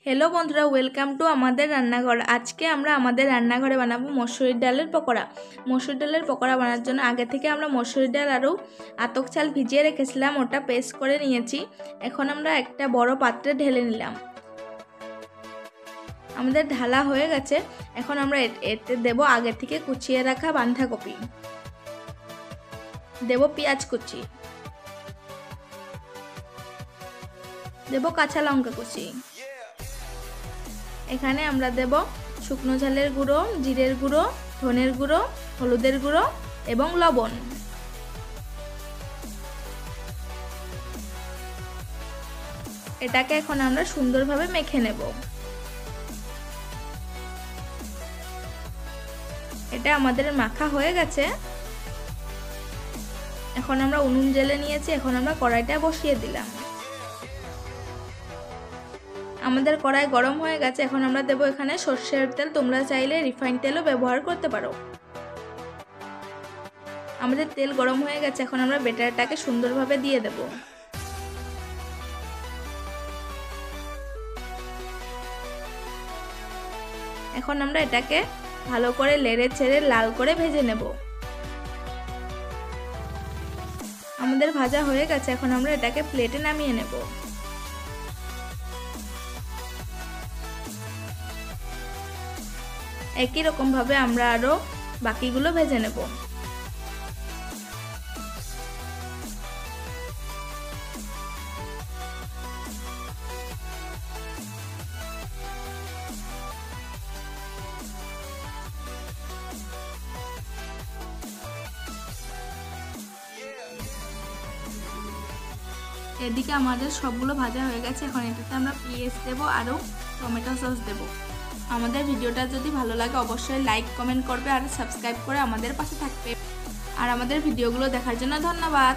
Hello बंधुरा welcome to आमादेर रान्नाघर। आज के आमरा आमादेर रान्नाघरे बानाबो मसुरिर डालेर पकोड़ा। मसुर डालेर पकोड़ा बानार जोन्नो आगे थेके आमरा मसुरिर डाल आरो आतक चाल भिजिए रेखेछिलाम, ओटा पेस्ट करे नियेछि। एखन आमरा एकटा बड़ो पात्रे ढेले निलाम। आमादेर ढाला हये गेछे। एखन आमरा एते देबो आगे थेके कुचिए राखा बांधाकपि, देबो पेंयाज कुचि, देबो काँचा लंका कुचि। एखाने आमरा देब शुकनो झालेर गुड़ो, जिरेर गुड़ो, धनेर गुड़ो, हलुदेर गुड़ो एबं लवण। एटाके एखन आमरा सुंदरभावे मेखे नेब। एटा आमादेर माखा हये गेछे। एखन आमरा उनुन जेले नियेछि। एखन आमरा कड़ाईटा बसिए दिलाम। आमादेर कड़ाई गरम हो गेছে। এখন আমরা দেব এখানে সরষের তেল। তোমরা চাইলে রিফাইন্ড তেলও ব্যবহার করতে পারো। আমাদের তেল গরম হয়ে গেছে। এখন আমরা ব্যাটারটাকে সুন্দরভাবে দিয়ে দেব। এখন আমরা এটাকে ভালো করে নেড়ে চেড়ে লাল করে ভেজে নেব। আমাদের ভাজা হয়ে গেছে। এখন আমরা এটাকে প্লেটে নামিয়ে নেব। একই রকম ভাবে আমরা আরো বাকিগুলো ভেজে নেব। এদিকে আমাদের সবগুলো ভাজা হয়ে গেছে। এখন এটাতে আমরা পেঁয়াজ দেব আর টমেটো সস দেব। আমাদের ভিডিওটা যদি ভালো লাগে অবশ্যই লাইক কমেন্ট করবে আর সাবস্ক্রাইব করে আমাদের পাশে থাকবে। আর আমাদের ভিডিওগুলো দেখার জন্য ধন্যবাদ।